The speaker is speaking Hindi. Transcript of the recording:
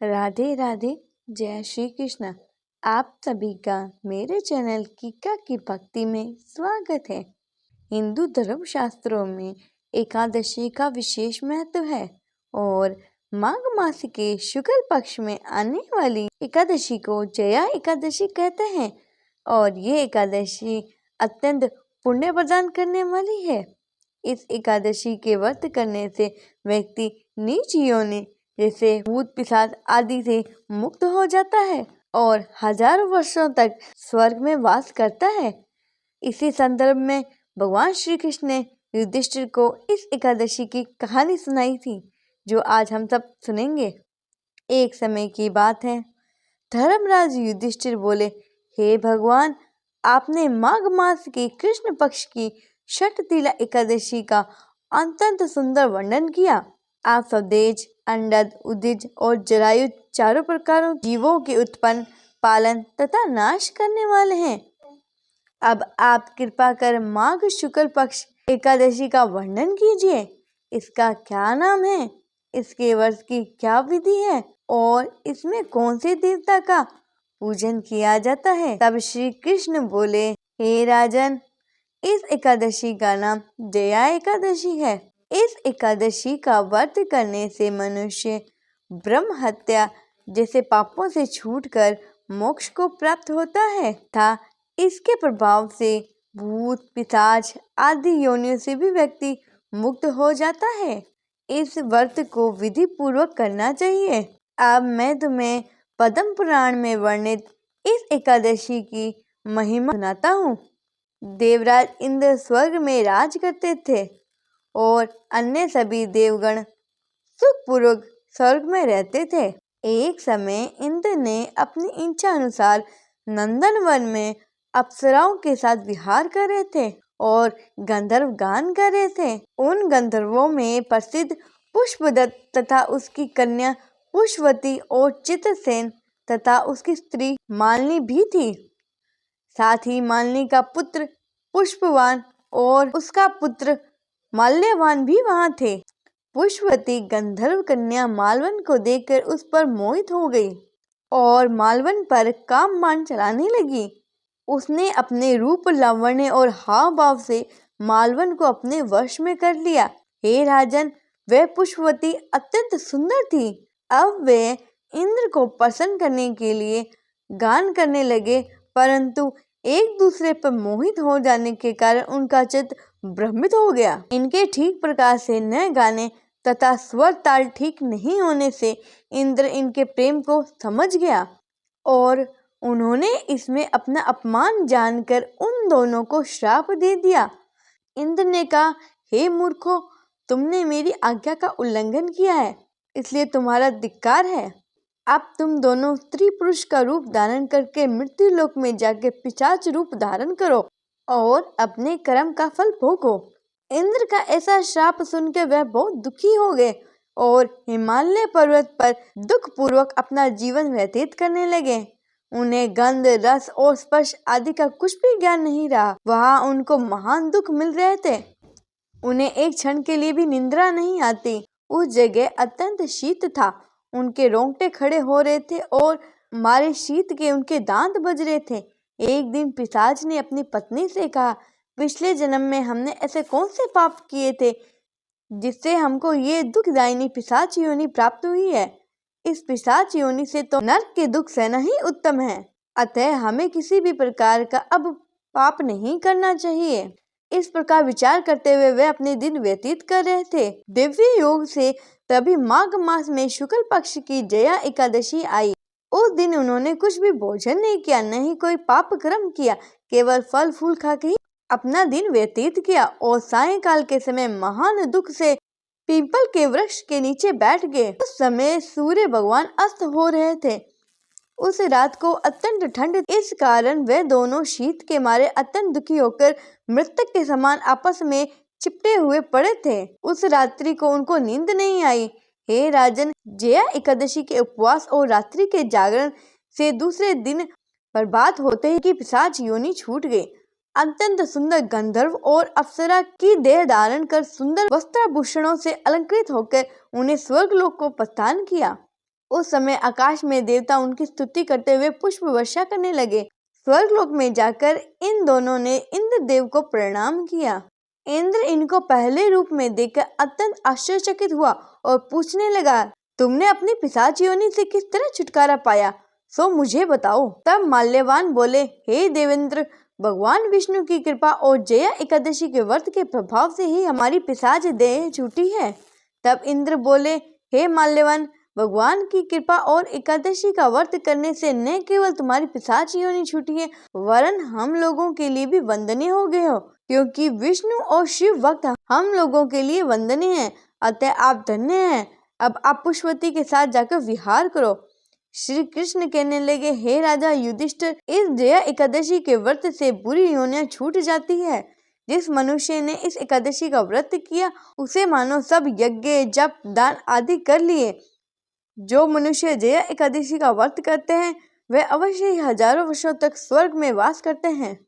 राधे राधे। जय श्री कृष्ण। आप सभी का मेरे चैनल कीका की भक्ति में स्वागत है। हिंदू धर्म शास्त्रों में एकादशी का विशेष महत्व है और माघ मास के शुक्ल पक्ष में आने वाली एकादशी को जया एकादशी कहते हैं और ये एकादशी अत्यंत पुण्य प्रदान करने वाली है। इस एकादशी के व्रत करने से व्यक्ति नीच योनि जैसे भूत पिशाच आदि से मुक्त हो जाता है और हजारों वर्षों तक स्वर्ग में वास करता है। इसी संदर्भ में भगवान श्री कृष्ण ने युधिष्ठिर को इस एकादशी की कहानी सुनाई थी, जो आज हम सब सुनेंगे। एक समय की बात है, धर्मराज युधिष्ठिर बोले, हे भगवान, आपने माघ मास के कृष्ण पक्ष की षटतिला एकादशी का अत्यंत सुंदर वर्णन किया। आप स्वदेश, अंडज, उदिज और जरायु चारों प्रकारों जीवों के उत्पन्न, पालन तथा नाश करने वाले हैं। अब आप कृपा कर माघ शुक्ल पक्ष एकादशी का वर्णन कीजिए। इसका क्या नाम है, इसके व्रत की क्या विधि है और इसमें कौन से देवता का पूजन किया जाता है। तब श्री कृष्ण बोले, हे राजन, इस एकादशी का नाम जया एकादशी है। इस एकादशी का व्रत करने से मनुष्य ब्रह्म हत्या जैसे पापों से छूटकर मोक्ष को प्राप्त होता है तथा इसके प्रभाव से भूत पिशाच आदि योनियों से भी व्यक्ति मुक्त हो जाता है। इस व्रत को विधि पूर्वक करना चाहिए। अब मैं तुम्हें पद्म पुराण में वर्णित इस एकादशी की महिमा सुनाता हूँ। देवराज इंद्र स्वर्ग में राज करते थे और अन्य सभी देवगण सुखपूर्वक स्वर्ग में रहते थे। एक समय इंद्र ने अपनी इच्छा अनुसार नंदनवन में अप्सराओं के साथ विहार कर रहे थे और गंधर्व गान कर रहे थे। उन गंधर्वों में प्रसिद्ध पुष्पदत्त तथा उसकी कन्या पुष्पवती और चित्रसेन तथा उसकी स्त्री मालिनी भी थी। साथ ही मालिनी का पुत्र पुष्पवान और उसका पुत्र माल्यवान भी वहां थे। पुष्पवती गंधर्व कन्या मालवन को देखकर उस पर मोहित हो गई और मालवन पर काम मान चलाने लगी। उसने अपने रूप, लावण्य और हाव भाव से मालवन को अपने वश में कर लिया। हे राजन, वह पुष्पवती अत्यंत सुंदर थी। अब वे इंद्र को प्रसन्न करने के लिए गान करने लगे, परंतु एक दूसरे पर मोहित हो जाने के कारण उनका चित्त भ्रमित हो गया। इनके ठीक प्रकार से न गाने तथा स्वर ताल ठीक नहीं होने से इंद्र इनके प्रेम को समझ गया और उन्होंने इसमें अपना अपमान जानकर उन दोनों को श्राप दे दिया। इंद्र ने कहा, हे मूर्खों, तुमने मेरी आज्ञा का उल्लंघन किया है, इसलिए तुम्हारा धिक्कार है। अब तुम दोनों स्त्री पुरुष का रूप धारण करके मृत्यु लोक में जाके पिशाच रूप धारण करो और अपने कर्म का फल भोगो। इंद्र का ऐसा श्राप सुनकर वह बहुत दुखी हो गए और हिमालय पर्वत पर दुख पूर्वक अपना जीवन व्यतीत करने लगे। उन्हें गंध, रस और स्पर्श आदि का कुछ भी ज्ञान नहीं रहा। वहाँ उनको महान दुख मिल रहे थे। उन्हें एक क्षण के लिए भी निंद्रा नहीं आती। उस जगह अत्यंत शीत था। उनके रोंगटे खड़े हो रहे थे और मारे शीत के उनके दांत बज रहे थे। एक दिन पिशाच ने अपनी पत्नी से कहा, पिछले जन्म में हमने ऐसे कौन से पाप किए थे जिससे हमको ये दुखदायिनी पिशाच योनि प्राप्त हुई है। इस पिशाच योनि से तो नरक के दुख सहना ही उत्तम है। अतः हमें किसी भी प्रकार का अब पाप नहीं करना चाहिए। इस प्रकार विचार करते हुए वे अपने दिन व्यतीत कर रहे थे। दिव्य योग से तभी माघ मास में शुक्ल पक्ष की जया एकादशी आई। उस दिन उन्होंने कुछ भी भोजन नहीं किया, न ही कोई पाप कर्म किया, केवल फल फूल खा के अपना दिन व्यतीत किया और सायंकाल के समय महान दुख से पीपल के वृक्ष के नीचे बैठ गए। उस समय सूर्य भगवान अस्त हो रहे थे। उस रात को अत्यंत ठंड, इस कारण वे दोनों शीत के मारे अत्यंत दुखी होकर मृतक के समान आपस में चिपटे हुए पड़े थे। उस रात्रि को उनको नींद नहीं आई। हे राजन, जया एकादशी के उपवास और रात्रि के जागरण से दूसरे दिन प्रभात होते ही की पिशाच योनि छूट गई। अत्यंत सुंदर गंधर्व और अप्सरा की देह धारण कर सुंदर वस्त्राभूषणों से अलंकृत होकर उन्हें स्वर्गलोक को प्रस्थान किया। उस समय आकाश में देवता उनकी स्तुति करते हुए पुष्प वर्षा करने लगे। स्वर्गलोक में जाकर इन दोनों ने इंद्रदेव को प्रणाम किया। इंद्र इनको पहले रूप में देखकर अत्यंत आश्चर्यचकित हुआ और पूछने लगा, तुमने अपनी पिशाच योनि से किस तरह छुटकारा पाया, सो मुझे बताओ। तब माल्यवान बोले, हे देवेंद्र, भगवान विष्णु की कृपा और जया एकादशी के व्रत के प्रभाव से ही हमारी पिशाच देह छूटी है। तब इंद्र बोले, हे माल्यवान, भगवान की कृपा और एकादशी का व्रत करने से न केवल तुम्हारी पिशाच योनि छूटी है, वरन हम लोगों के लिए भी वंदनीय हो गए हो, क्योंकि विष्णु और शिव भक्त हम लोगों के लिए वंदनीय हैं। अतः आप धन्य हैं। अब आप पुष्पवती के साथ जाकर विहार करो। श्री कृष्ण कहने लगे, हे राजा युधिष्ठिर, इस जया एकादशी के व्रत से बुरी योनियां छूट जाती है। जिस मनुष्य ने इस एकादशी का व्रत किया उसे मानो सब यज्ञ, जप, दान आदि कर लिए। जो मनुष्य जया एकादशी का व्रत करते हैं वे अवश्य ही हजारों वर्षों तक स्वर्ग में वास करते हैं।